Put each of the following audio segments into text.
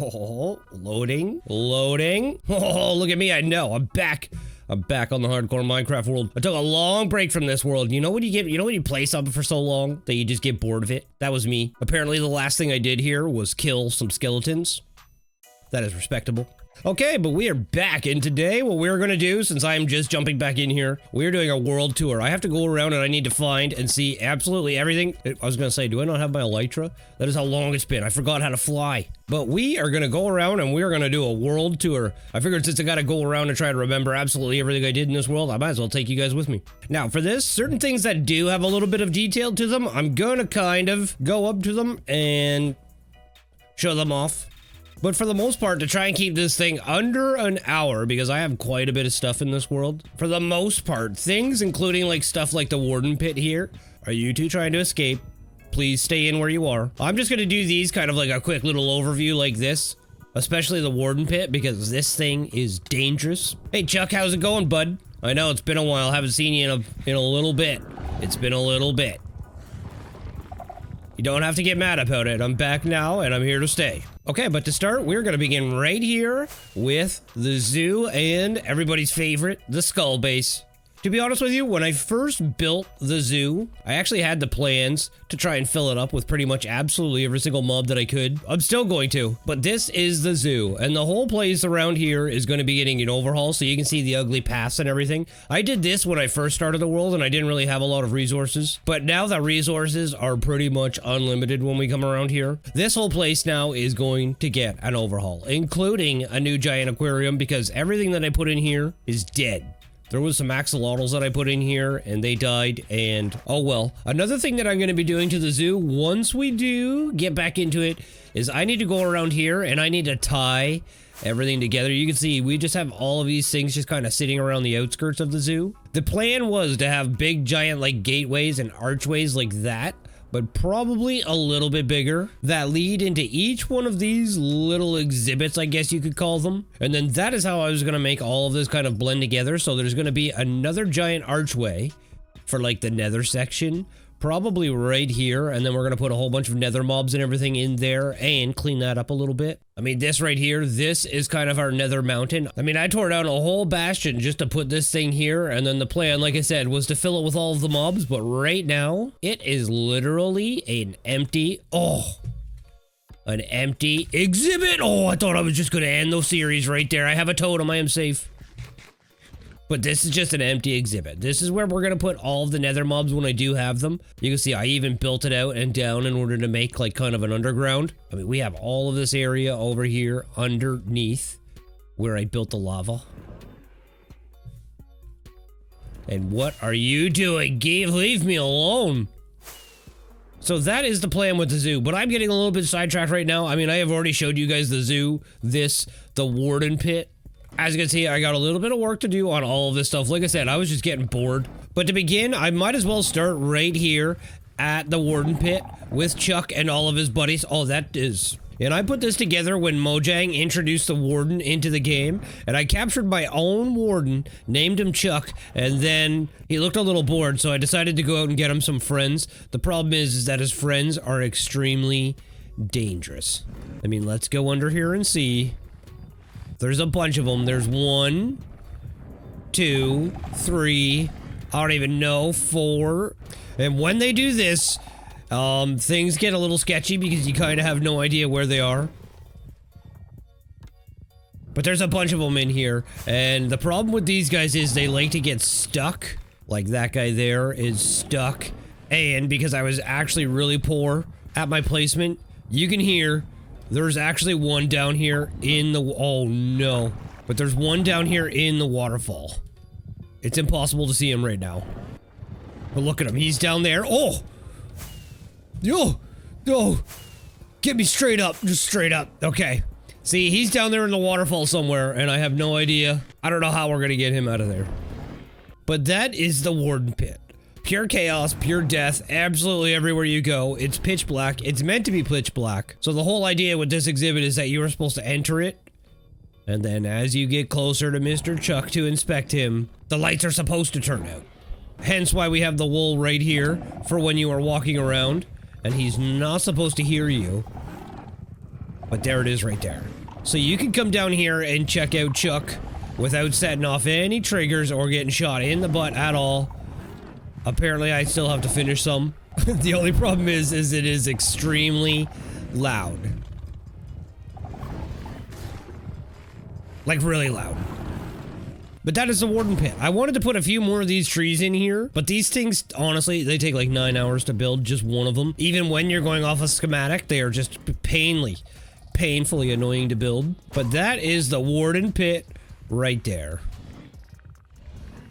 Oh, loading. Oh, look at me, I know, I'm back. I'm back on the hardcore Minecraft world. I took a long break from this world. You know when you play something for so long that you just get bored of it? That was me. Apparently the last thing I did here was kill some skeletons. That is respectable. Okay, but we are back, and today what we're gonna do, since I'm just jumping back in here, we're doing a world tour. I have to go around and I need to find and see absolutely everything. I was gonna say, do I not have my elytra? That is how long it's been. I forgot how to fly. But we are gonna go around and we're gonna do a world tour. I figured since I gotta go around and try to remember absolutely everything I did in this world, I might as well take you guys with me. Now, for this, certain things that do have a little bit of detail to them, I'm gonna kind of go up to them and show them off. But for the most part, to try and keep this thing under an hour, because I have quite a bit of stuff in this world, for the most part, things including like stuff like the Warden pit here. Are you two trying to escape? Please stay in where you are. I'm just gonna do these kind of like a quick little overview like this, especially the Warden pit, because this thing is dangerous. Hey Chuck, how's it going, bud? I know it's been a while, haven't seen you in a little bit. It's been a little bit. You don't have to get mad about it. I'm back now and I'm here to stay. Okay, but to start, we're gonna begin right here with the zoo and everybody's favorite, the skull base. To be honest with you, when I first built the zoo, I actually had the plans to try and fill it up with pretty much absolutely every single mob that I could. I'm still going to, but this is the zoo, and the whole place around here is going to be getting an overhaul, so you can see the ugly paths and everything. I did this when I first started the world, and I didn't really have a lot of resources, but now the resources are pretty much unlimited when we come around here. This whole place now is going to get an overhaul, including a new giant aquarium, because everything that I put in here is dead. There was some axolotls that I put in here and they died, and oh well. Another thing that I'm going to be doing to the zoo once we do get back into it is I need to go around here and I need to tie everything together. You can see we just have all of these things just kind of sitting around the outskirts of the zoo. The plan was to have big giant like gateways and archways like that, but probably a little bit bigger, that lead into each one of these little exhibits, I guess you could call them. And then that is how I was gonna make all of this kind of blend together. So there's gonna be another giant archway for like the nether section, probably right here, and then we're gonna put a whole bunch of nether mobs and everything in there and clean that up a little bit. I mean, this right here, this is kind of our nether mountain. I mean, I tore down a whole bastion just to put this thing here, and then the plan, like I said, was to fill it with all of the mobs, but right now, it is literally an empty exhibit. Oh, I thought I was just gonna end the series right there. I have a totem, I am safe. But this is just an empty exhibit. This is where we're gonna put all of the nether mobs when I do have them. You can see I even built it out and down in order to make like kind of an underground. I mean, we have all of this area over here underneath where I built the lava. And what are you doing? Leave me alone. So that is the plan with the zoo, but I'm getting a little bit sidetracked right now. I mean, I have already showed you guys the zoo, the Warden pit. As you can see, I got a little bit of work to do on all of this stuff. Like I said, I was just getting bored. But to begin, I might as well start right here at the Warden pit with Chuck and all of his buddies. Oh, that is... And I put this together when Mojang introduced the Warden into the game, and I captured my own Warden, named him Chuck, and then he looked a little bored, so I decided to go out and get him some friends. The problem is that his friends are extremely dangerous. I mean, let's go under here and see. There's a bunch of them. There's 1, 2, 3, I don't even know, 4. And when they do this, things get a little sketchy because you kind of have no idea where they are. But there's a bunch of them in here. And the problem with these guys is they like to get stuck. Like that guy there is stuck. And because I was actually really poor at my placement, you can hear... There's actually one down here in the... Oh, no. But there's one down here in the waterfall. It's impossible to see him right now. But look at him. He's down there. Oh! Yo! Yo! Get me straight up. Just straight up. Okay. See, he's down there in the waterfall somewhere, and I have no idea. I don't know how we're gonna get him out of there. But that is the Warden pit. Pure chaos, pure death, absolutely everywhere you go. It's pitch black. It's meant to be pitch black. So the whole idea with this exhibit is that you are supposed to enter it, and then as you get closer to Mr. Chuck to inspect him, the lights are supposed to turn out. Hence why we have the wool right here for when you are walking around, and he's not supposed to hear you. But there it is right there. So you can come down here and check out Chuck without setting off any triggers or getting shot in the butt at all. Apparently, I still have to finish some. The only problem is it is extremely loud. Like, really loud. But that is the Warden pit. I wanted to put a few more of these trees in here, but these things, honestly, they take like 9 hours to build, just one of them. Even when you're going off a schematic, they are just painfully annoying to build. But that is the Warden pit right there.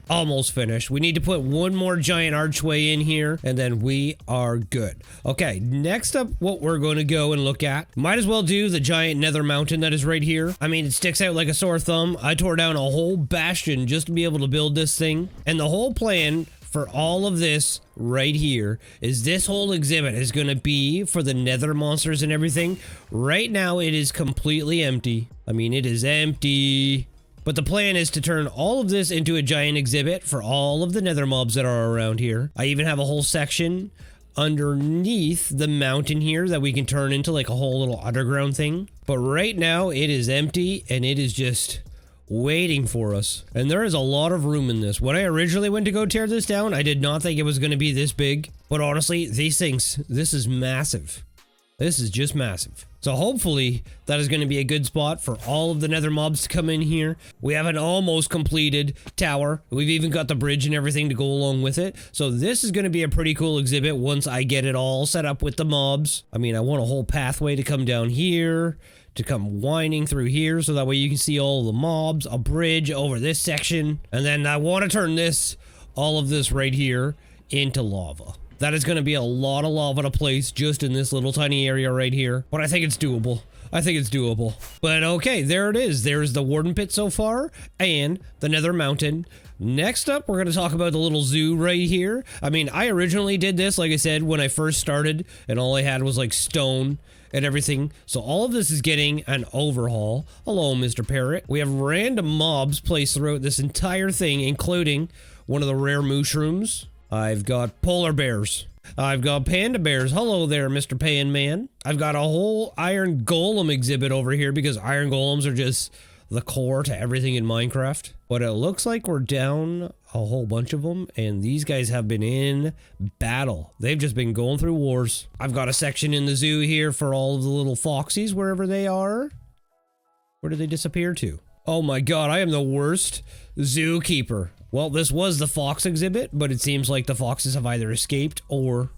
Almost finished. We need to put one more giant archway in here, and then we are good. Okay, next up, what we're going to go and look at. Might as well do the giant nether mountain that is right here. I mean, it sticks out like a sore thumb. I tore down a whole bastion just to be able to build this thing. And the whole plan for all of this right here is this whole exhibit is going to be for the nether monsters and everything. Right now, it is completely empty. I mean, it is empty. But the plan is to turn all of this into a giant exhibit for all of the nether mobs that are around here. I even have a whole section underneath the mountain here that we can turn into like a whole little underground thing. But right now it is empty and it is just waiting for us. And there is a lot of room in this. When I originally went to go tear this down, I did not think it was going to be this big. But honestly, these things, this is massive. This is just massive. So hopefully that is going to be a good spot for all of the nether mobs to come in here. We have an almost completed tower. We've even got the bridge and everything to go along with it. So this is going to be a pretty cool exhibit once I get it all set up with the mobs. I mean, I want a whole pathway to come down here, to come winding through here, so that way you can see all the mobs, a bridge over this section. And then I want to turn this, all of this right here, into lava. That is going to be a lot of lava to place just in this little tiny area right here. But I think it's doable. I think it's doable. But okay, there it is. There's the Warden pit so far and the nether mountain. Next up, we're going to talk about the little zoo right here. I mean, I originally did this, like I said, when I first started, and all I had was like stone and everything. So all of this is getting an overhaul. Hello, Mr. Parrot. We have random mobs placed throughout this entire thing, including one of the rare mushrooms. I've got polar bears. I've got panda bears. Hello there, Mr. Pan Man. I've got a whole iron golem exhibit over here because iron golems are just the core to everything in Minecraft. But it looks like we're down a whole bunch of them, and these guys have been in battle. They've just been going through wars. I've got a section in the zoo here for all of the little foxies, wherever they are. Where did they disappear to? Oh my god, I am the worst zookeeper. Well, this was the fox exhibit, but it seems like the foxes have either escaped or...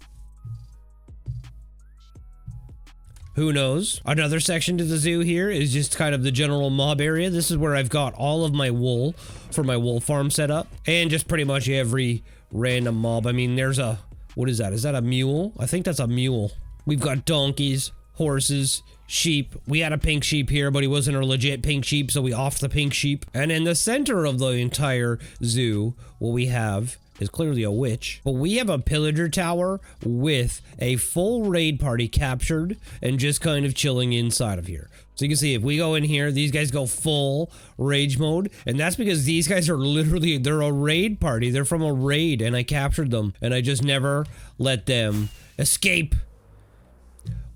who knows? Another section to the zoo here is just kind of the general mob area. This is where I've got all of my wool for my wool farm set up. And just pretty much every random mob. I mean, there's a... what is that? Is that a mule? I think that's a mule. We've got donkeys, horses, sheep. We had a pink sheep here, but he wasn't a legit pink sheep, so we offed the pink sheep. And in the center of the entire zoo, what we have is clearly a witch. But we have a pillager tower with a full raid party captured and just kind of chilling inside of here. So you can see if we go in here, these guys go full rage mode. And that's because these guys are literally, they're a raid party. They're from a raid and I captured them and I just never let them escape.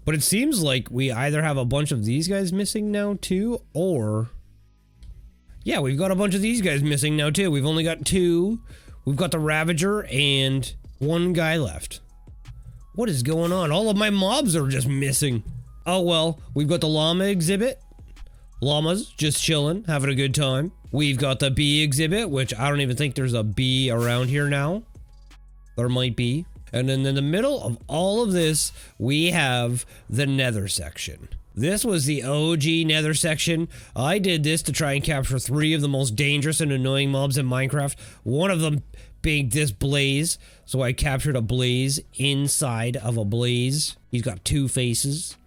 But it seems like we either have a bunch of these guys missing now too, or... yeah, we've got a bunch of these guys missing now too. We've only got 2. We've got the Ravager and 1 guy left. What is going on? All of my mobs are just missing. Oh well, we've got the llama exhibit. Llamas just chilling, having a good time. We've got the bee exhibit, which I don't even think there's a bee around here now. There might be. And then in the middle of all of this, we have the nether section. This was the OG nether section. I did this to try and capture 3 of the most dangerous and annoying mobs in Minecraft. One of them being this blaze. So I captured a blaze inside of a blaze. He's got 2 faces.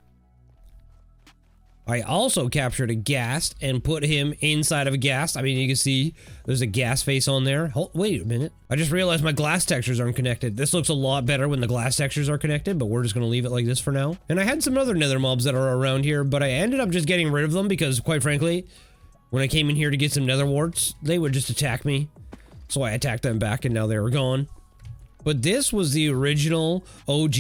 I also captured a ghast and put him inside of a ghast. I mean, you can see there's a ghast face on there. Oh, wait a minute. I just realized my glass textures aren't connected. This looks a lot better when the glass textures are connected, but we're just going to leave it like this for now. And I had some other nether mobs that are around here, but I ended up just getting rid of them because, quite frankly, when I came in here to get some nether warts, they would just attack me. So I attacked them back and now they were gone. But this was the original OG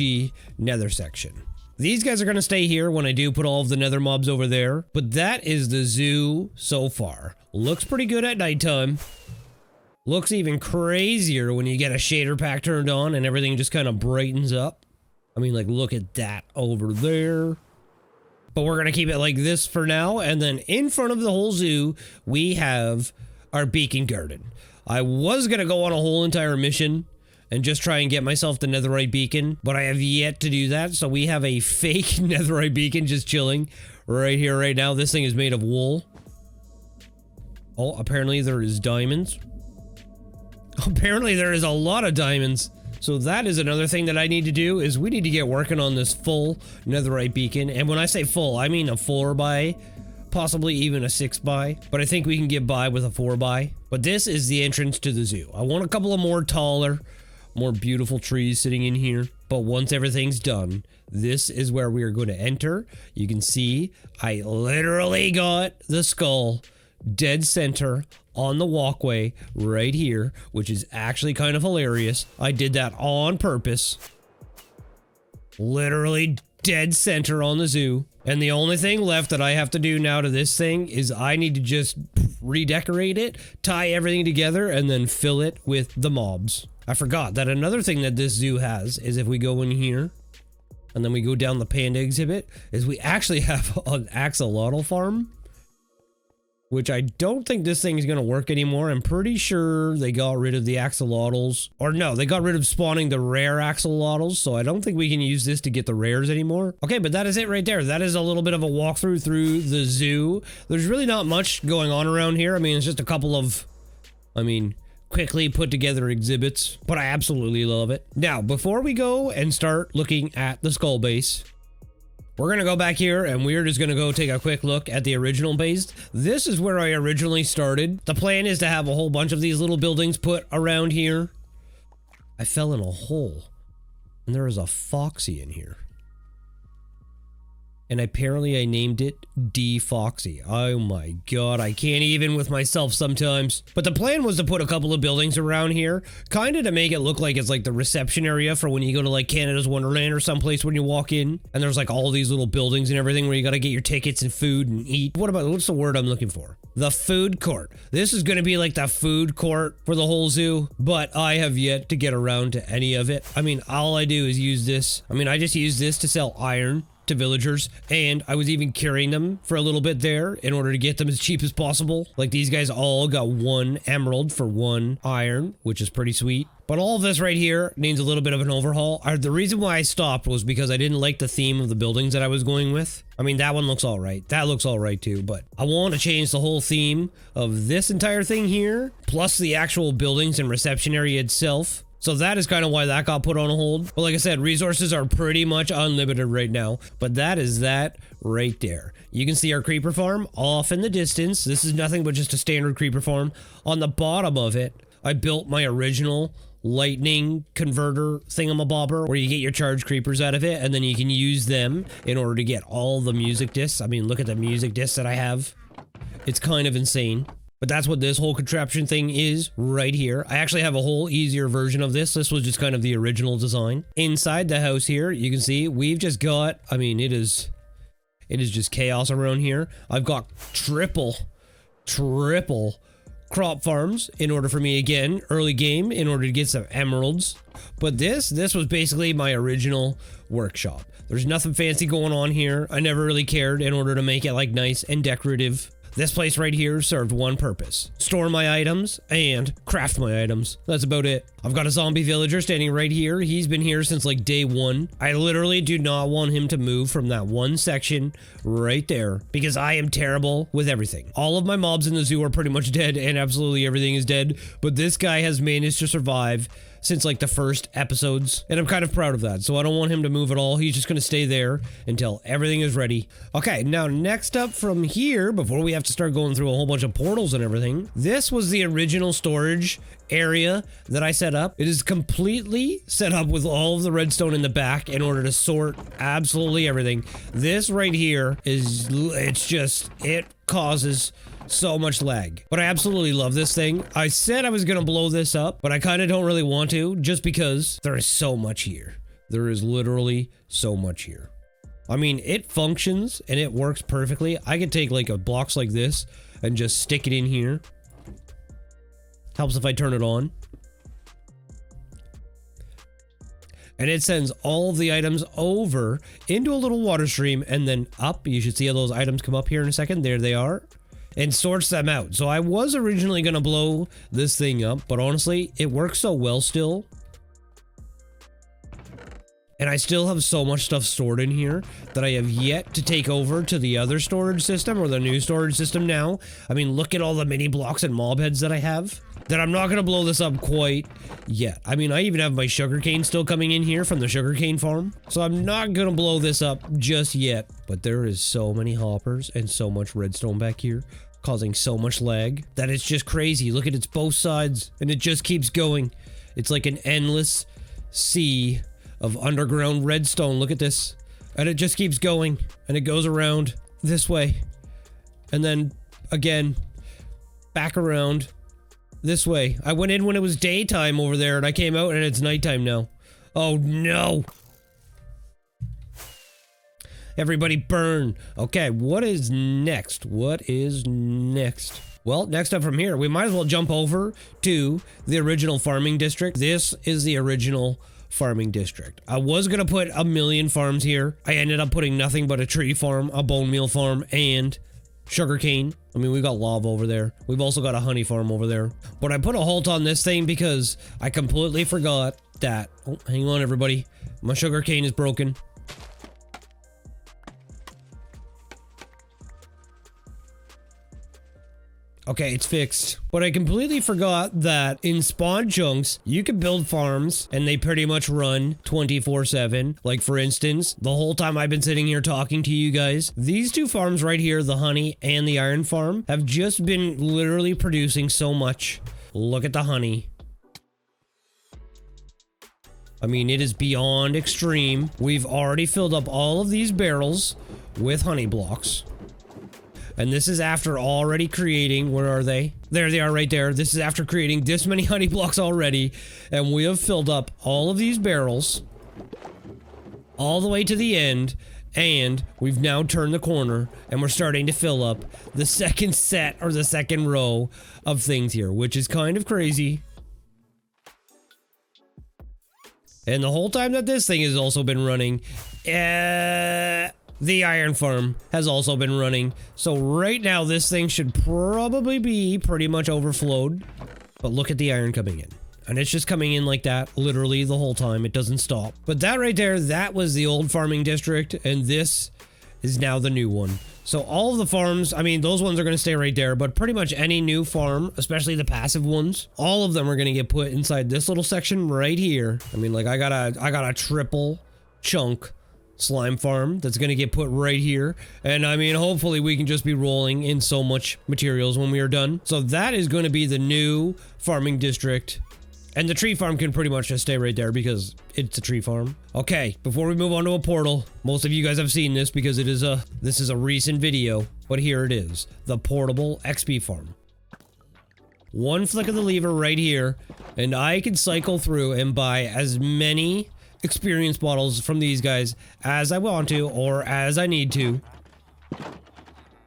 nether section. These guys are going to stay here when I do put all of the nether mobs over there. But that is the zoo so far. Looks pretty good at nighttime. Looks even crazier when you get a shader pack turned on and everything just kind of brightens up. I mean, like, look at that over there. But we're going to keep it like this for now. And then in front of the whole zoo, we have our beacon garden. I was going to go on a whole entire mission and just try and get myself the netherite beacon, but I have yet to do that. So we have a fake netherite beacon just chilling right here, right now. This thing is made of wool. Oh, apparently there is diamonds. Apparently there is a lot of diamonds. So that is another thing that I need to do, is we need to get working on this full netherite beacon. And when I say full, I mean a 4x, possibly even a 6x. But I think we can get by with a 4x. But this is the entrance to the zoo. I want a couple of more taller, more beautiful trees sitting in here. But once everything's done, this is where we are going to enter. You can see I literally got the skull dead center on the walkway right here, which is actually kind of hilarious. I did that on purpose. Literally dead center on the zoo. And the only thing left that I have to do now to this thing is I need to just redecorate it, tie everything together, and then fill it with the mobs. I forgot that another thing that this zoo has is if we go in here and then we go down the panda exhibit, is we actually have an axolotl farm. Which I don't think this thing is going to work anymore. I'm pretty sure they got rid of the axolotls. Or no, they got rid of spawning the rare axolotls. So I don't think we can use this to get the rares anymore. Okay, but that is it right there. That is a little bit of a walkthrough through the zoo. There's really not much going on around here. I mean, it's just a couple of, quickly put together exhibits. But I absolutely love it. Now, before we go and start looking at the skull base, we're going to go back here and we're just going to go take a quick look at the original base. This is where I originally started. The plan is to have a whole bunch of these little buildings put around here. I fell in a hole and there is a foxy in here. And apparently I named it D Foxy. Oh my god, I can't even with myself sometimes. But the plan was to put a couple of buildings around here, kind of to make it look like it's like the reception area for when you go to like Canada's Wonderland or someplace when you walk in. And there's like all these little buildings and everything where you gotta get your tickets and food and eat. What's the word I'm looking for? The food court. This is gonna be like the food court for the whole zoo, but I have yet to get around to any of it. I mean, all I do is use this. I just use this to sell iron to villagers, and I was even carrying them for a little bit there in order to get them as cheap as possible. Like these guys all got 1 emerald for 1 iron, which is pretty sweet. But all of this right here needs a little bit of an overhaul. The reason why I stopped was because I didn't like the theme of the buildings that I was going with. That one looks all right. That looks all right too, but I want to change the whole theme of this entire thing here, plus the actual buildings and reception area itself. So that is kind of why that got put on hold. But like I said, resources are pretty much unlimited right now. But that is that right there. You can see our creeper farm off in the distance. This is nothing but just a standard creeper farm. On the bottom of it, I built my original lightning converter thingamabobber where you get your charged creepers out of it. And then you can use them in order to get all the music discs. Look at the music discs that I have. It's kind of insane. But that's what this whole contraption thing is right here. I actually have a whole easier version of this. This was just kind of the original design. Inside the house here, you can see we've just got, it is just chaos around here. I've got triple crop farms in order for me, again, early game, in order to get some emeralds. But this was basically my original workshop. There's nothing fancy going on here. I never really cared in order to make it like nice and decorative. This place right here served one purpose: store my items and craft my items. That's about it. I've got a zombie villager standing right here. He's been here since like day 1. I literally do not want him to move from that one section right there because I am terrible with everything. All of my mobs in the zoo are pretty much dead and absolutely everything is dead, but this guy has managed to survive since like the first episodes, and I'm kind of proud of that. So I don't want him to move at all. He's just gonna stay there until everything is ready. Okay, now next up from here, before we have to start going through a whole bunch of portals and everything, this was the original storage area that I set up. It is completely set up with all of the redstone in the back in order to sort absolutely everything. This right here it causes so much lag, but I absolutely love this thing. I said I was gonna blow this up, but I kind of don't really want to, just because there is so much here. There is literally so much here. I mean, it functions and it works perfectly. I could take like a blocks like this and just stick it in here. Helps if I turn it on. And it sends all of the items over into a little water stream and then up. You should see all those items come up here in a second. There they are. And sorts them out. So I was originally going to blow this thing up, but honestly, it works so well still. And I still have so much stuff stored in here that I have yet to take over to the other storage system or the new storage system now. I mean, look at all the mini blocks and mob heads that I have. That I'm not going to blow this up quite yet. I mean, I even have my sugarcane still coming in here from the sugarcane farm. So I'm not going to blow this up just yet. But there is so many hoppers and so much redstone back here, causing so much lag that it's just crazy. Look at it's both sides and it just keeps going. It's like an endless sea of underground redstone. Look at this. And it just keeps going. And it goes around this way. And then again, back around this way. I went in when it was daytime over there and I came out and it's nighttime now. Oh no. Everybody burn. Okay, what is next? What is next? Well, next up from here, we might as well jump over to the original farming district. This is the original farming district. I was gonna put a million farms here. I ended up putting nothing but a tree farm, a bone meal farm, and sugarcane. I mean, we've got lava over there. We've also got a honey farm over there. But I put a halt on this thing because I completely forgot that. Oh, hang on, everybody. My sugarcane is broken. Okay, it's fixed. But I completely forgot that in spawn chunks, you can build farms and they pretty much run 24/7. Like for instance, the whole time I've been sitting here talking to you guys, these two farms right here, the honey and the iron farm, have just been literally producing so much. Look at the honey. I mean, it is beyond extreme. We've already filled up all of these barrels with honey blocks. And this is after already creating, where are they? There they are right there. This is after creating this many honey blocks already. And we have filled up all of these barrels all the way to the end. And we've now turned the corner and we're starting to fill up the second set or the second row of things here, which is kind of crazy. And the whole time that this thing has also been running, the iron farm has also been running. So right now this thing should probably be pretty much overflowed. But look at the iron coming in. And it's just coming in like that literally the whole time. It doesn't stop. But that right there, that was the old farming district. And this is now the new one. So all of the farms, I mean, those ones are going to stay right there. But pretty much any new farm, especially the passive ones, all of them are going to get put inside this little section right here. I mean, like I got a triple chunk slime farm that's gonna get put right here, and I mean, hopefully we can just be rolling in so much materials when we are done. So that is going to be the new farming district, and the tree farm can pretty much just stay right there because it's a tree farm. Okay, before we move on to a portal, most of you guys have seen this because this is a recent video, but here it is, the portable XP farm. One flick of the lever right here, and I can cycle through and buy as many experience bottles from these guys as I want to or as I need to.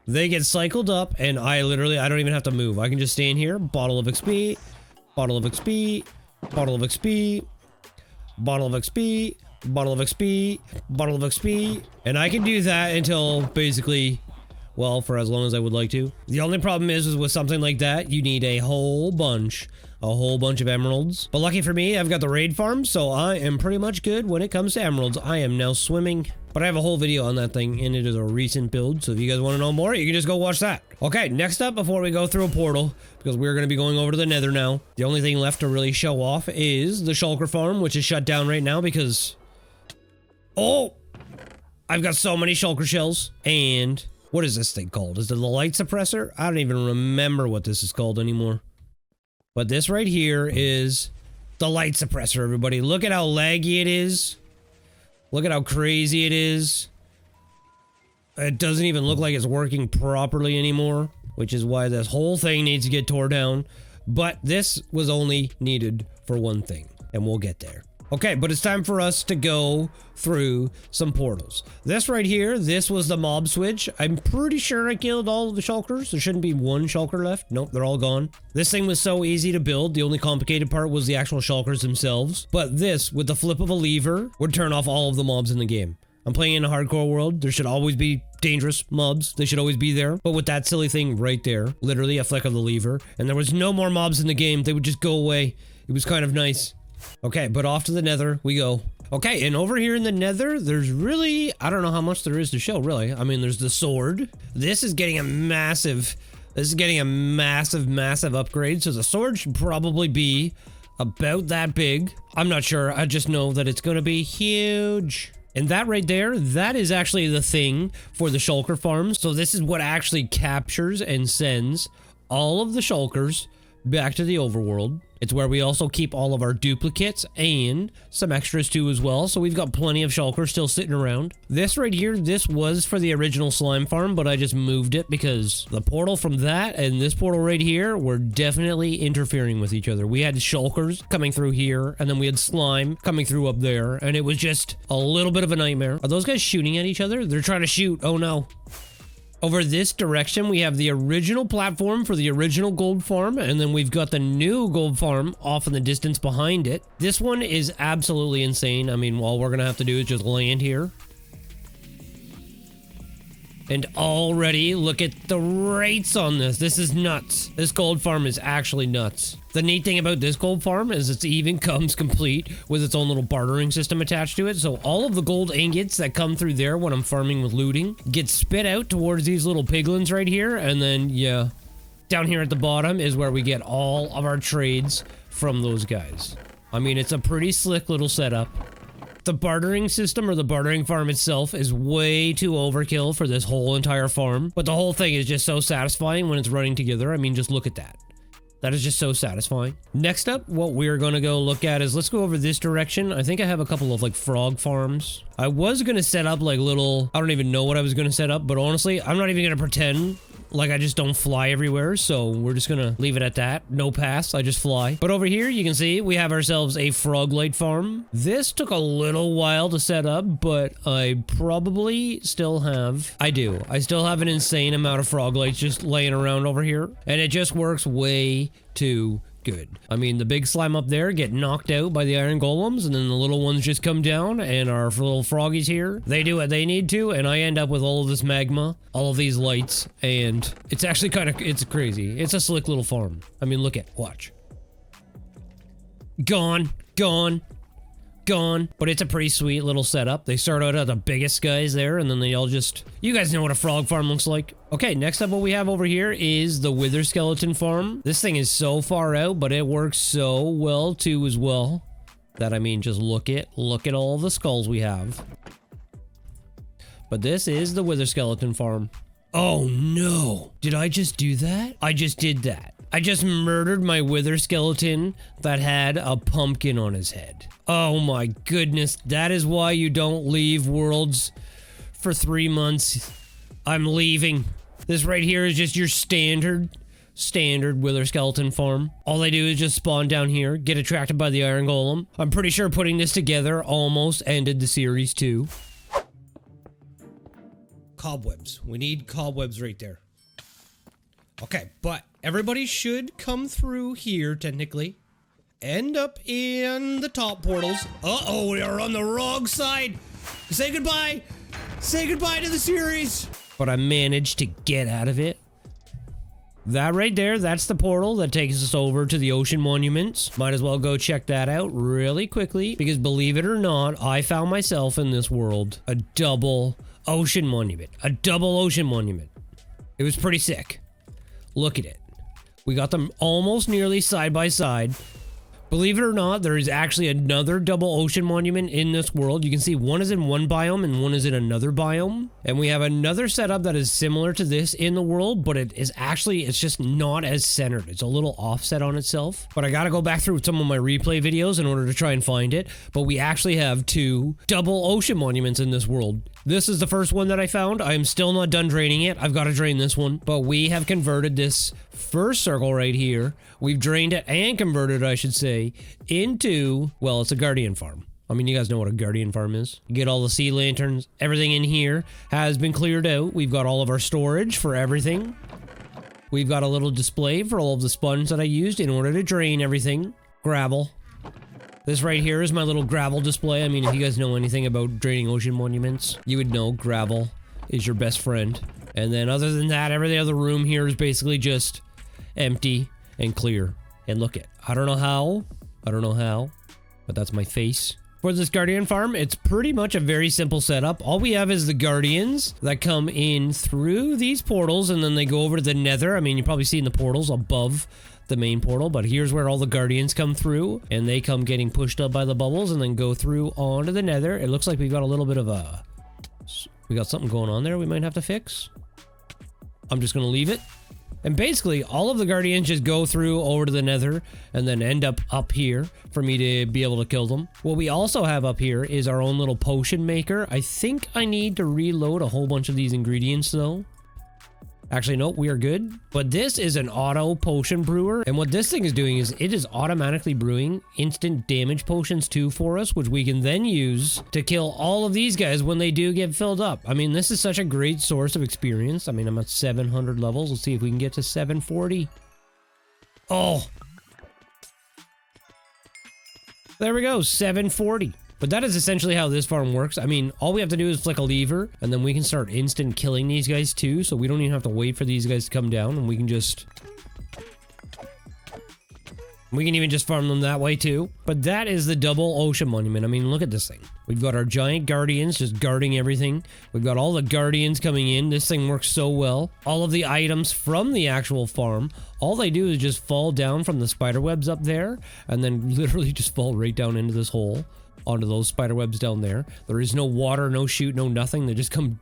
They get cycled up and I don't even have to move. I can just stay in here, bottle of XP, bottle of XP, bottle of XP, bottle of XP, bottle of XP, bottle of XP, and I can do that until basically, well, for as long as I would like to. The only problem is with something like that, you need a whole bunch of emeralds. But lucky for me, I've got the raid farm, so I am pretty much good when it comes to emeralds. I am now swimming. But I have a whole video on that thing, and it is a recent build, so if you guys want to know more, you can just go watch that. Okay, next up, before we go through a portal, because we're going to be going over to the nether now, the only thing left to really show off is the shulker farm, which is shut down right now because... oh! I've got so many shulker shells, and... what is this thing called? Is it the light suppressor? I don't even remember what this is called anymore. But this right here is the light suppressor, everybody. Look at how laggy it is. Look at how crazy it is. It doesn't even look like it's working properly anymore, which is why this whole thing needs to get tore down. But this was only needed for one thing, and we'll get there. Okay, but it's time for us to go through some portals. This right here, this was the mob switch. I'm pretty sure I killed all of the shulkers. There shouldn't be one shulker left. Nope, they're all gone. This thing was so easy to build. The only complicated part was the actual shulkers themselves. But this, with the flip of a lever, would turn off all of the mobs in the game. I'm playing in a hardcore world. There should always be dangerous mobs. They should always be there. But with that silly thing right there, literally a flick of the lever, and there was no more mobs in the game, they would just go away. It was kind of nice. Okay, but off to the nether we go. Okay, and over here in the nether, there's really, I don't know how much there is to show, really. I mean, there's the sword. This is getting a massive upgrade. So the sword should probably be about that big. I'm not sure. I just know that it's going to be huge. And that right there, that is actually the thing for the shulker farms. So this is what actually captures and sends all of the shulkers back to the overworld. It's where we also keep all of our duplicates and some extras too as well. So we've got plenty of shulkers still sitting around. This right here, this was for the original slime farm, but I just moved it because the portal from that and this portal right here were definitely interfering with each other. We had shulkers coming through here, and then we had slime coming through up there, and it was just a little bit of a nightmare. Are those guys shooting at each other? They're trying to shoot. Oh no. Over this direction, we have the original platform for the original gold farm, and then we've got the new gold farm off in the distance behind it. This one is absolutely insane. I mean, all we're gonna have to do is just land here. And already, look at the rates on this. This is nuts. This gold farm is actually nuts. The neat thing about this gold farm is it even comes complete with its own little bartering system attached to it. So all of the gold ingots that come through there when I'm farming with looting get spit out towards these little piglins right here. And then, yeah, down here at the bottom is where we get all of our trades from those guys. I mean, it's a pretty slick little setup. The bartering system, or the bartering farm itself, is way too overkill for this whole entire farm. But the whole thing is just so satisfying when it's running together. I mean, just look at that. That is just so satisfying. Next up, what we're gonna go look at is, let's go over this direction. I think I have a couple of like frog farms. I was gonna set up like little, I don't even know what I was gonna set up, but honestly, I'm not even gonna pretend like I just don't fly everywhere, so we're just gonna leave it at that. No pass, I just fly. But over here, you can see we have ourselves a frog light farm. This took a little while to set up, but I probably still have, I still have an insane amount of frog lights just laying around over here, and it just works way too good. I mean, the big slime up there get knocked out by the iron golems, and then the little ones just come down, and our little froggies here, they do what they need to, and I end up with all of this magma, all of these lights, and it's actually it's crazy. It's a slick little farm. I mean, watch. Gone. But it's a pretty sweet little setup. They start out at the biggest guys there, and then they all just, you guys know what a frog farm looks like. Okay, next up what we have over here is the wither skeleton farm. This thing is so far out, but it works so well too as well. That, I mean, just look at all the skulls we have. But this is the wither skeleton farm. Oh no, did I just do that? I just did that. I just murdered my wither skeleton that had a pumpkin on his head. Oh my goodness, that is why you don't leave worlds for 3 months. I'm leaving. This right here is just your standard wither skeleton farm. All they do is just spawn down here, get attracted by the iron golem. I'm pretty sure putting this together almost ended the series too. Cobwebs. We need cobwebs right there. Okay, but everybody should come through here, technically. End up in the top portals. Uh-oh, we are on the wrong side. Say goodbye. Say goodbye to the series. But I managed to get out of it. That right there, that's the portal that takes us over to the ocean monuments. Might as well go check that out really quickly, because believe it or not, I found myself in this world a double ocean monument. A double ocean monument. It was pretty sick. Look at it. We got them almost nearly side by side. Believe it or not, there is actually another double ocean monument in this world. You can see one is in one biome and one is in another biome. And we have another setup that is similar to this in the world, but it's just not as centered. It's a little offset on itself. But I gotta go back through some of my replay videos in order to try and find it. But we actually have two double ocean monuments in this world. This is the first one that I found. I am still not done draining it. I've got to drain this one. But we have converted this first circle right here. We've drained it and converted, I should say, into, well, it's a guardian farm. I mean, you guys know what a guardian farm is. You get all the sea lanterns. Everything in here has been cleared out. We've got all of our storage for everything. We've got a little display for all of the sponge that I used in order to drain everything. Gravel. This right here is my little gravel display. I mean, if you guys know anything about draining ocean monuments, you would know gravel is your best friend. And then other than that, every other room here is basically just empty and clear. And look it. I don't know how, but that's my face. For this guardian farm, it's pretty much a very simple setup. All we have is the guardians that come in through these portals and then they go over to the nether. I mean, you probably see in the portals above the main portal, but here's where all the guardians come through and they come getting pushed up by the bubbles and then go through onto the nether. It looks like we've got a little bit of a... we got something going on there we might have to fix. I'm just gonna leave it. And basically, all of the guardians just go through over to the nether and then end up here for me to be able to kill them. What we also have up here is our own little potion maker. I think I need to reload a whole bunch of these ingredients though. Actually, no, we are good. But this is an auto potion brewer. And what this thing is doing is it is automatically brewing instant damage potions too for us, which we can then use to kill all of these guys when they do get filled up. I mean, this is such a great source of experience. I mean, I'm at 700 levels. Let's see if we can get to 740. Oh. There we go, 740. But that is essentially how this farm works. I mean, all we have to do is flick a lever, and then we can start instant killing these guys too, so we don't even have to wait for these guys to come down, and we can just... we can even just farm them that way too. But that is the double ocean monument. I mean, look at this thing. We've got our giant guardians just guarding everything. We've got all the guardians coming in. This thing works so well. All of the items from the actual farm, all they do is just fall down from the spider webs up there, and then literally just fall right down into this hole. Onto those spider webs down there. There is no water, no chute, no nothing. They just come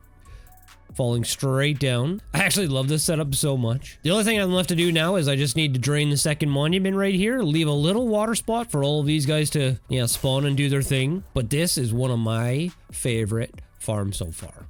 falling straight down. I actually love this setup so much. The only thing I'm left to do now is I just need to drain the second monument right here, leave a little water spot for all of these guys to, yeah, spawn and do their thing. But this is one of my favorite farms so far.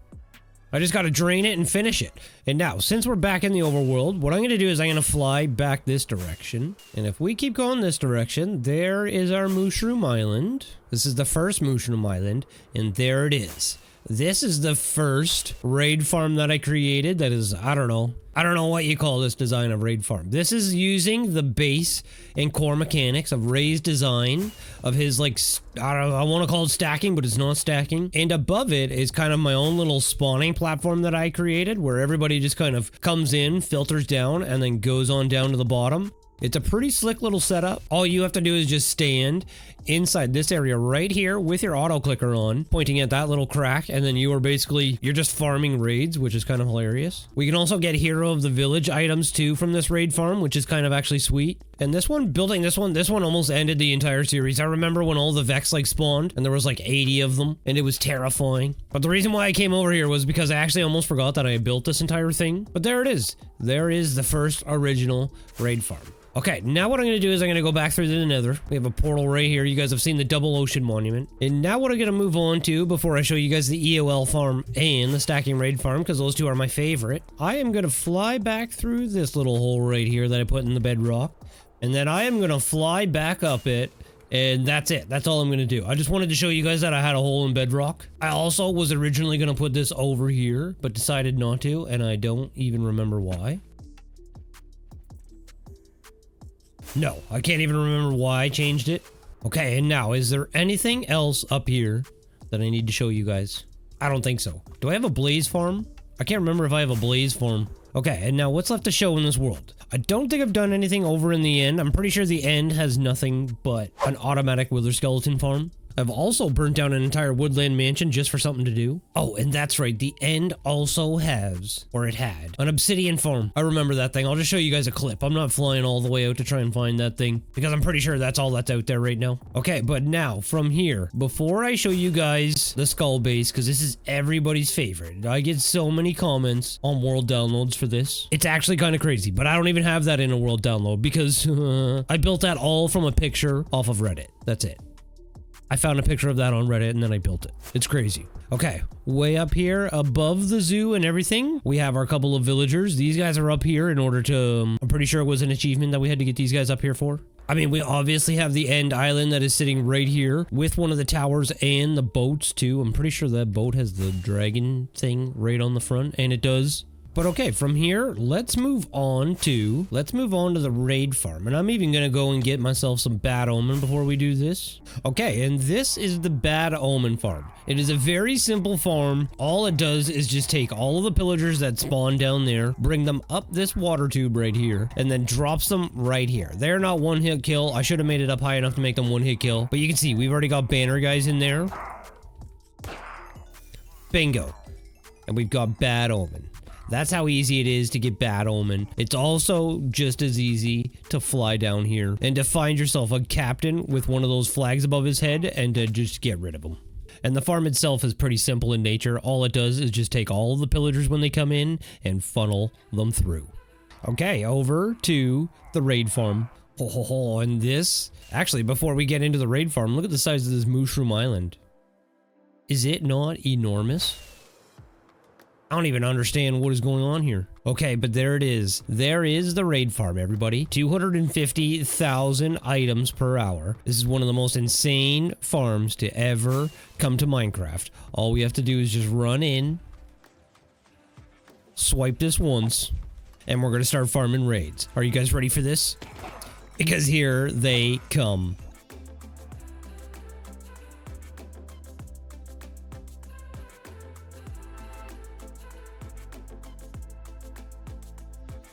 I just got to drain it and finish it. And now, since we're back in the overworld, what I'm going to do is I'm going to fly back this direction. And if we keep going this direction, there is our Mushroom Island. This is the first Mushroom Island, and there it is. This is the first raid farm that I created that is, I don't know what you call this design of raid farm. This is using the base and core mechanics of Ray's design of his, like, I want to call it stacking, but it's not stacking. And above it is kind of my own little spawning platform that I created where everybody just kind of comes in, filters down, and then goes on down to the bottom. It's a pretty slick little setup. All you have to do is just stand inside this area right here with your auto clicker on, pointing at that little crack, and then you're just farming raids, which is kind of hilarious. We can also get Hero of the Village items too from this raid farm, which is kind of actually sweet. And this one, building this one almost ended the entire series. I remember when all the Vex like spawned, and there was like 80 of them, and it was terrifying. But the reason why I came over here was because I actually almost forgot that I had built this entire thing. But there it is. There is the first original raid farm. Okay, now what I'm going to do is I'm going to go back through the nether. We have a portal right here. You guys have seen the double ocean monument. And now what I'm going to move on to before I show you guys the EOL farm and the stacking raid farm, because those two are my favorite, I am going to fly back through this little hole right here that I put in the bedrock. And then I am going to fly back up it. And that's it. That's all I'm going to do. I just wanted to show you guys that I had a hole in bedrock. I also was originally going to put this over here, but decided not to. And I don't even remember why. No, I can't even remember why I changed it. Okay, and now, is there anything else up here that I need to show you guys? I don't think so. Do I have a blaze farm? I can't remember if I have a blaze farm. Okay, and now what's left to show in this world? I don't think I've done anything over in the end. I'm pretty sure the end has nothing but an automatic wither skeleton farm. I've also burnt down an entire woodland mansion just for something to do. Oh, and that's right. The end also has, or it had, an obsidian farm. I remember that thing. I'll just show you guys a clip. I'm not flying all the way out to try and find that thing because I'm pretty sure that's all that's out there right now. Okay, but now from here, before I show you guys the skull base, because this is everybody's favorite. I get so many comments on world downloads for this. It's actually kind of crazy, but I don't even have that in a world download because I built that all from a picture off of Reddit. That's it. I found a picture of that on Reddit and then I built it. It's crazy. Okay, way up here above the zoo and everything, we have our couple of villagers. These guys are up here in order to, I'm pretty sure it was an achievement that we had to get these guys up here for. I mean, we obviously have the end island that is sitting right here with one of the towers and the boats too. I'm pretty sure that boat has the dragon thing right on the front, and it does. But okay, from here, let's move on to the raid farm. And I'm even gonna go and get myself some bad omen before we do this. Okay, and this is the bad omen farm. It is a very simple farm. All it does is just take all of the pillagers that spawn down there, bring them up this water tube right here, and then drops them right here. They're not one hit kill. I should have made it up high enough to make them one hit kill. But you can see, we've already got banner guys in there. Bingo. And we've got bad omen. That's how easy it is to get bad omen. It's also just as easy to fly down here and to find yourself a captain with one of those flags above his head and to just get rid of him. And the farm itself is pretty simple in nature. All it does is just take all of the pillagers when they come in and funnel them through. Okay, over to the raid farm. And this, actually, before we get into the raid farm, look at the size of this mushroom island. Is it not enormous? I don't even understand what is going on here. Okay, but there it is. There is the raid farm, everybody. 250,000 items per hour. This is one of the most insane farms to ever come to Minecraft. All we have to do is just run in, swipe this once, and we're gonna start farming raids. Are you guys ready for this? Because here they come.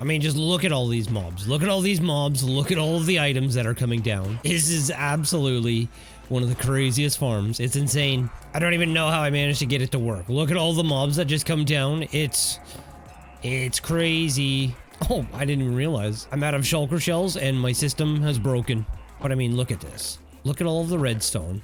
I mean, just look at all these mobs. Look at all these mobs. Look at all of the items that are coming down. This is absolutely one of the craziest farms. It's insane. I don't even know how I managed to get it to work. Look at all the mobs that just come down. It's crazy. Oh, I didn't even realize. I'm out of shulker shells and my system has broken. But I mean, look at this. Look at all of the redstone.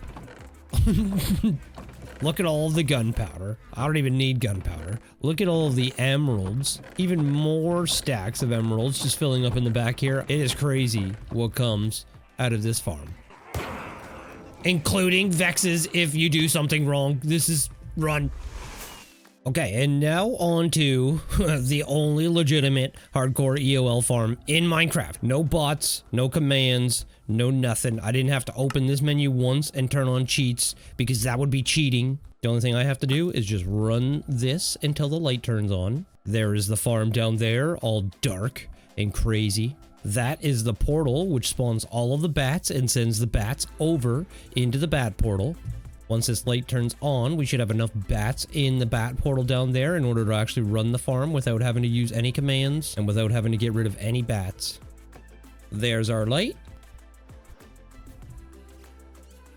Look at all of the gunpowder. I don't even need gunpowder. Look at all of the emeralds. Even more stacks of emeralds just filling up in the back here. It is crazy what comes out of this farm. Including vexes if you do something wrong. This is run. Okay, and now on to the only legitimate hardcore EOL farm in Minecraft. No bots, no commands, no nothing. I didn't have to open this menu once and turn on cheats because that would be cheating. The only thing I have to do is just run this until the light turns on. There is the farm down there, all dark and crazy. That is the portal, which spawns all of the bats and sends the bats over into the bat portal. Once this light turns on, we should have enough bats in the bat portal down there in order to actually run the farm without having to use any commands and without having to get rid of any bats. There's our light.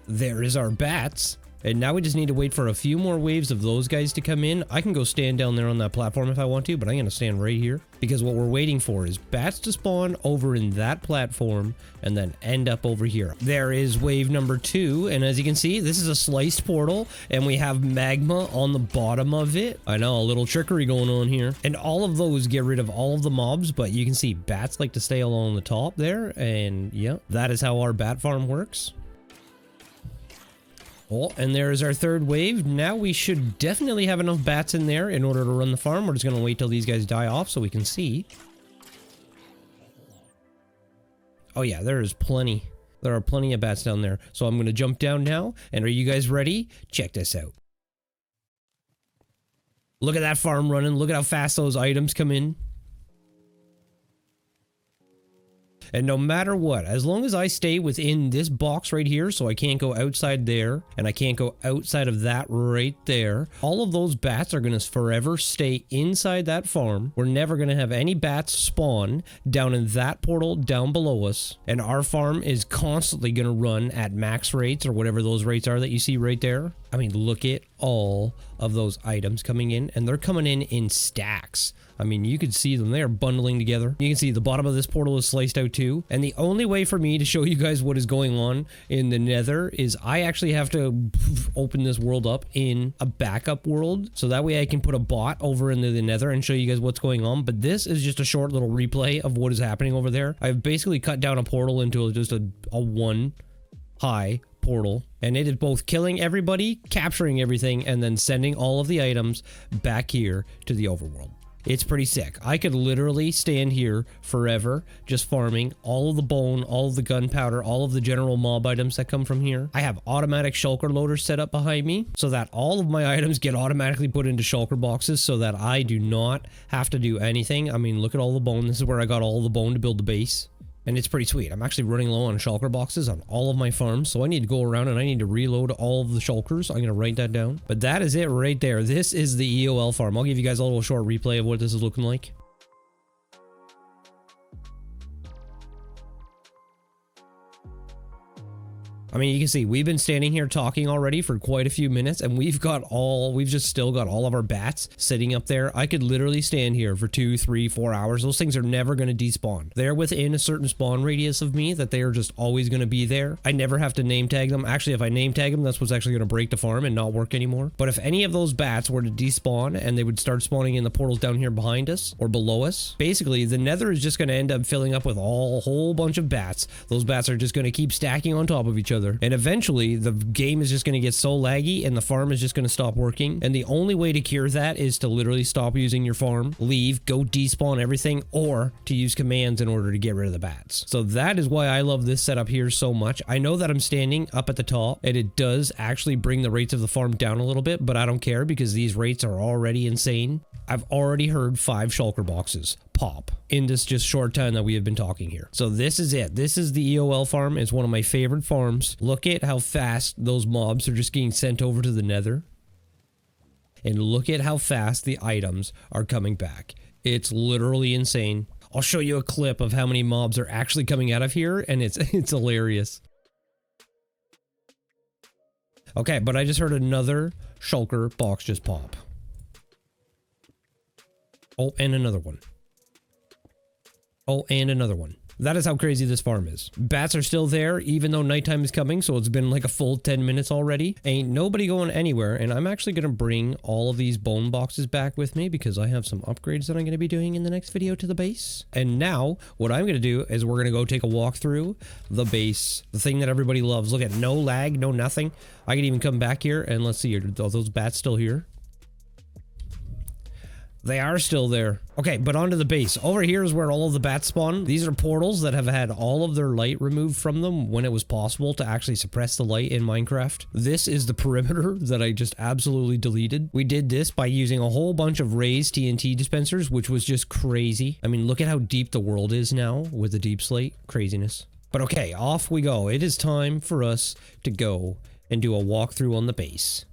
There is our bats. And now we just need to wait for a few more waves of those guys to come in. I can go stand down there on that platform if I want to, but I'm going to stand right here. Because what we're waiting for is bats to spawn over in that platform and then end up over here. There is wave number 2, and as you can see, this is a sliced portal, and we have magma on the bottom of it. I know, a little trickery going on here. And all of those get rid of all of the mobs, but you can see bats like to stay along the top there, and yeah, that is how our bat farm works. Oh, and there is our third wave. Now we should definitely have enough bats in there in order to run the farm. We're just going to wait till these guys die off so we can see. Oh yeah, there is plenty. There are plenty of bats down there. So I'm going to jump down now. And are you guys ready? Check this out. Look at that farm running. Look at how fast those items come in. And no matter what, as long as I stay within this box right here, so I can't go outside there, and I can't go outside of that right there, all of those bats are going to forever stay inside that farm. We're never going to have any bats spawn down in that portal down below us. And our farm is constantly going to run at max rates, or whatever those rates are that you see right there. I mean, look at all of those items coming in, and they're coming in stacks. I mean, you can see them. They are bundling together. You can see the bottom of this portal is sliced out too. And the only way for me to show you guys what is going on in the Nether is I actually have to open this world up in a backup world. So that way I can put a bot over into the Nether and show you guys what's going on. But this is just a short little replay of what is happening over there. I've basically cut down a portal into just a one high portal, and it is both killing everybody, capturing everything, and then sending all of the items back here to the overworld. It's pretty sick. I could literally stand here forever just farming all of the bone, all of the gunpowder, all of the general mob items that come from here. I have automatic shulker loaders set up behind me so that all of my items get automatically put into shulker boxes so that I do not have to do anything. I mean, look at all the bone. This is where I got all the bone to build the base. And it's pretty sweet. I'm actually running low on shulker boxes on all of my farms, so I need to go around and I need to reload all of the shulkers. I'm going to write that down. But that is it right there. This is the EOL farm. I'll give you guys a little short replay of what this is looking like. I mean, you can see we've been standing here talking already for quite a few minutes, and we've just still got all of our bats sitting up there. I could literally stand here for 2, 3, 4 hours. Those things are never going to despawn. They're within a certain spawn radius of me that they are just always going to be there. I never have to name tag them. Actually, if I name tag them, that's what's actually going to break the farm and not work anymore. But if any of those bats were to despawn and they would start spawning in the portals down here behind us or below us, basically the nether is just going to end up filling up with a whole bunch of bats. Those bats are just going to keep stacking on top of each other. And eventually the game is just going to get so laggy and the farm is just going to stop working. And the only way to cure that is to literally stop using your farm, leave, go despawn everything, or to use commands in order to get rid of the bats. So that is why I love this setup here so much. I know that I'm standing up at the top and it does actually bring the rates of the farm down a little bit, but I don't care because these rates are already insane. I've already heard 5 shulker boxes pop in this just short time that we have been talking here. So this is it. This is the EOL farm. It's one of my favorite farms. Look at how fast those mobs are just getting sent over to the nether. And look at how fast the items are coming back. It's literally insane. I'll show you a clip of how many mobs are actually coming out of here, and it's hilarious. Okay, but I just heard another shulker box just pop. Oh, and another one. Oh, and another one. That is how crazy this farm is. Bats are still there, even though nighttime is coming, so it's been like a full 10 minutes already. Ain't nobody going anywhere, and I'm actually going to bring all of these bone boxes back with me because I have some upgrades that I'm going to be doing in the next video to the base. And now, what I'm going to do is we're going to go take a walk through the base, the thing that everybody loves. Look at no lag, no nothing. I can even come back here, and let's see, are those bats still here? They are still there. Okay, but onto the base. Over here is where all of the bats spawn. These are portals that have had all of their light removed from them when it was possible to actually suppress the light in Minecraft. This is the perimeter that I just absolutely deleted. We did this by using a whole bunch of raised TNT dispensers, which was just crazy. I mean, look at how deep the world is now with the deep slate. Craziness. But okay, off we go. It is time for us to go and do a walkthrough on the base.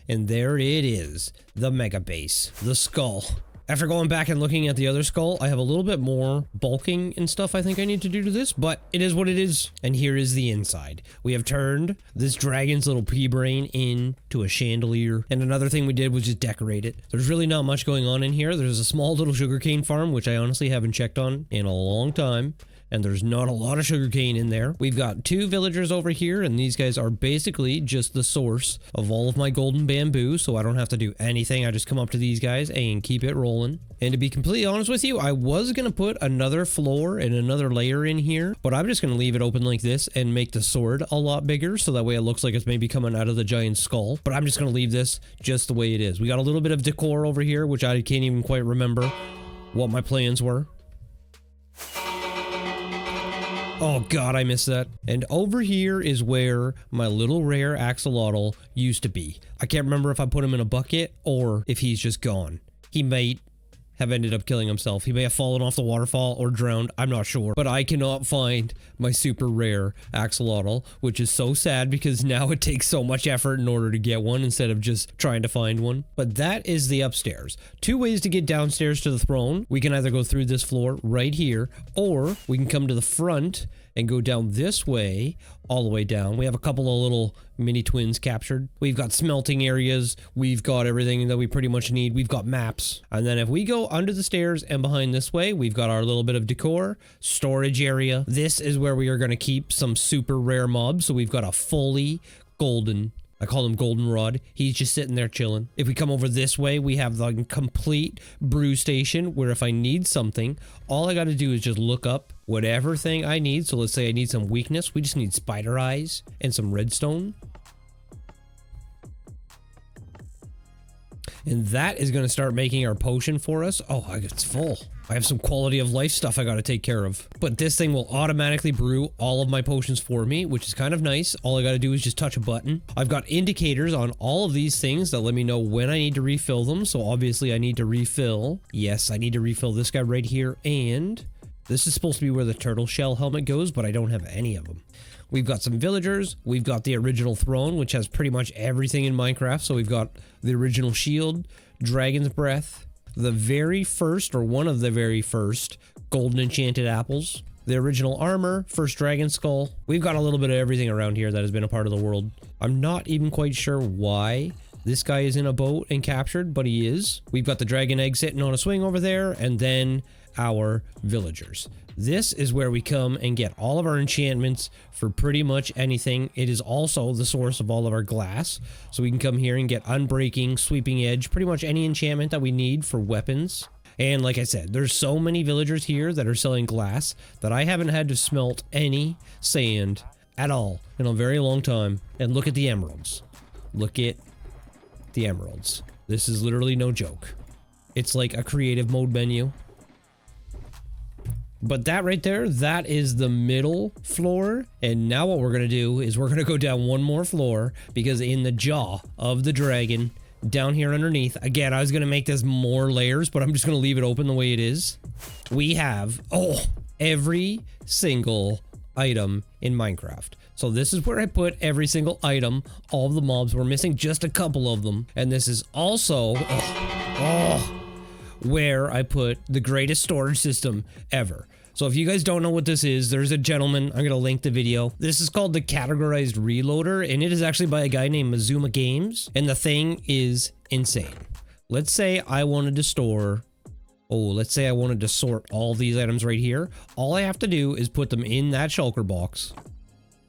And there it is, the mega base, the skull. After going back and looking at the other skull, I have a little bit more bulking and stuff I think I need to do to this, but it is what it is. And here is the inside. We have turned this dragon's little pea brain into a chandelier. And another thing we did was just decorate it. There's really not much going on in here. There's a small little sugarcane farm, which I honestly haven't checked on in a long time. And there's not a lot of sugarcane in there. We've got 2 villagers over here, and these guys are basically just the source of all of my golden bamboo, so I don't have to do anything. I just come up to these guys and keep it rolling. And to be completely honest with you, I was going to put another floor and another layer in here, but I'm just going to leave it open like this and make the sword a lot bigger, so that way it looks like it's maybe coming out of the giant skull. But I'm just going to leave this just the way it is. We got a little bit of decor over here, which I can't even quite remember what my plans were. Oh god, I missed that. And over here is where my little rare axolotl used to be. I can't remember if I put him in a bucket or if he's just gone. He might have ended up killing himself. He may have fallen off the waterfall or drowned. I'm not sure. But I cannot find my super rare axolotl, which is so sad because now it takes so much effort in order to get one instead of just trying to find one. But that is the upstairs. 2 ways to get downstairs to the throne. We can either go through this floor right here, or we can come to the front and go down this way, all the way down. We have a couple of little mini twins captured. We've got smelting areas. We've got everything that we pretty much need. We've got maps. And then if we go under the stairs and behind this way, we've got our little bit of decor, storage area. This is where we are going to keep some super rare mobs. So we've got a fully golden, I call him Goldenrod. He's just sitting there chilling. If we come over this way, we have the complete brew station where if I need something, all I got to do is just look up whatever thing I need. So let's say I need some weakness. We just need spider eyes and some redstone. And that is going to start making our potion for us. Oh, it's full. I have some quality of life stuff I got to take care of. But this thing will automatically brew all of my potions for me, which is kind of nice. All I got to do is just touch a button. I've got indicators on all of these things that let me know when I need to refill them. So obviously I need to refill. Yes, I need to refill this guy right here. And this is supposed to be where the turtle shell helmet goes, but I don't have any of them. We've got some villagers. We've got the original throne, which has pretty much everything in Minecraft. So we've got the original shield, dragon's breath, the very first, or one of the very first, golden enchanted apples, the original armor, first dragon skull. We've got a little bit of everything around here that has been a part of the world. I'm not even quite sure why this guy is in a boat and captured, but he is. We've got the dragon egg sitting on a swing over there, and then our villagers. This is where we come and get all of our enchantments for pretty much anything. It is also the source of all of our glass. So we can come here and get unbreaking, sweeping edge, pretty much any enchantment that we need for weapons. And like I said, there's so many villagers here that are selling glass that I haven't had to smelt any sand at all in a very long time. And look at the emeralds. Look at the emeralds. This is literally no joke. It's like a creative mode menu. But that right there, that is the middle floor. And now what we're going to do is we're going to go down one more floor, because in the jaw of the dragon, down here underneath, again, I was going to make this more layers, but I'm just going to leave it open the way it is. We have, every single item in Minecraft. So this is where I put every single item. All of the mobs, we're missing just a couple of them. And this is also, where I put the greatest storage system ever. So if you guys don't know what this is, there's a gentleman, I'm gonna link the video. This is called the Categorized Reloader, and it is actually by a guy named Mazuma Games, and the thing is insane. Let's say I wanted to store, let's say I wanted to sort all these items right here. All I have to do is put them in that shulker box.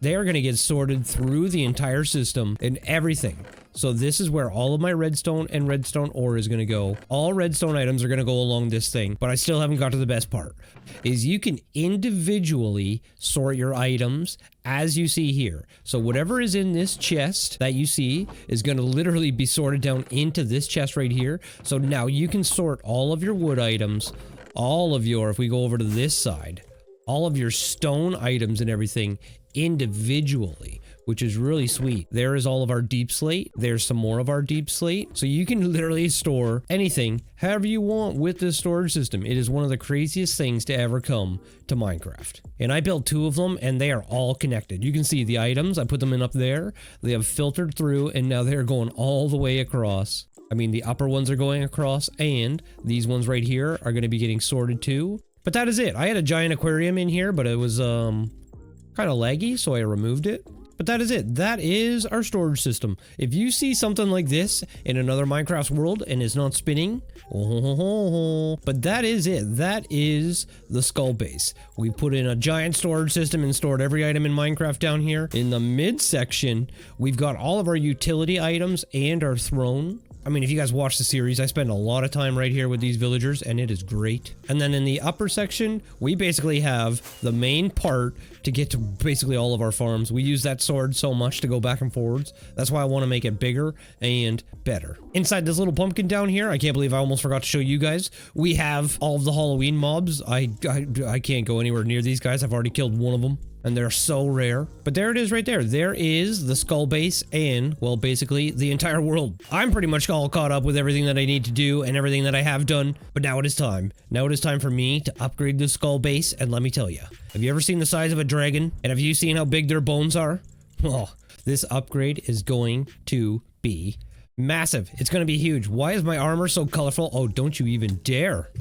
They are gonna get sorted through the entire system and everything. So this is where all of my redstone and redstone ore is going to go. All redstone items are going to go along this thing, but I still haven't got to the best part. Is you can individually sort your items as you see here. So whatever is in this chest that you see is going to literally be sorted down into this chest right here. So now you can sort all of your wood items, if we go over to this side, all of your stone items and everything individually, which is really sweet. There is all of our deep slate. There's some more of our deep slate. So you can literally store anything however you want with this storage system. It is one of the craziest things to ever come to Minecraft. And I built 2 of them, and they are all connected. You can see the items. I put them in up there. They have filtered through, and now they're going all the way across. I mean, the upper ones are going across, and these ones right here are going to be getting sorted too. But that is it. I had a giant aquarium in here, but it was kind of laggy, so I removed it. But that is it. That is our storage system. If you see something like this in another Minecraft world and it's not spinning, but that is it. That is the skull base. We put in a giant storage system and stored every item in Minecraft down here. In the midsection, we've got all of our utility items and our throne. I mean, if you guys watch the series, I spend a lot of time right here with these villagers, and it is great. And then in the upper section, we basically have the main part to get to basically all of our farms. We use that sword so much to go back and forwards. That's why I want to make it bigger and better. Inside this little pumpkin down here, I can't believe I almost forgot to show you guys. We have all of the Halloween mobs. I can't go anywhere near these guys. I've already killed one of them, and they're so rare. But there it is right there. There is the skull base and, well, basically the entire world. I'm pretty much all caught up with everything that I need to do and everything that I have done. But now it is time. Now it is time for me to upgrade the skull base. And let me tell you, have you ever seen the size of a dragon? And have you seen how big their bones are? Oh, this upgrade is going to be massive. It's going to be huge. Why is my armor so colorful? Oh, don't you even dare.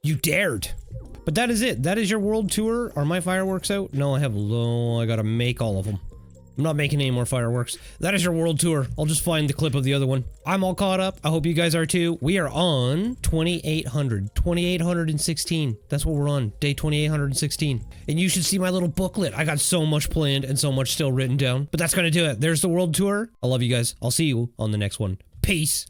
You dared. But that is it. That is your world tour. Are my fireworks out? No, I gotta make all of them. I'm not making any more fireworks. That is your world tour. I'll just find the clip of the other one. I'm all caught up. I hope you guys are too. We are on 2816. That's what we're on. Day 2816. And you should see my little booklet. I got so much planned and so much still written down. But that's gonna do it. There's the world tour. I love you guys. I'll see you on the next one. Peace.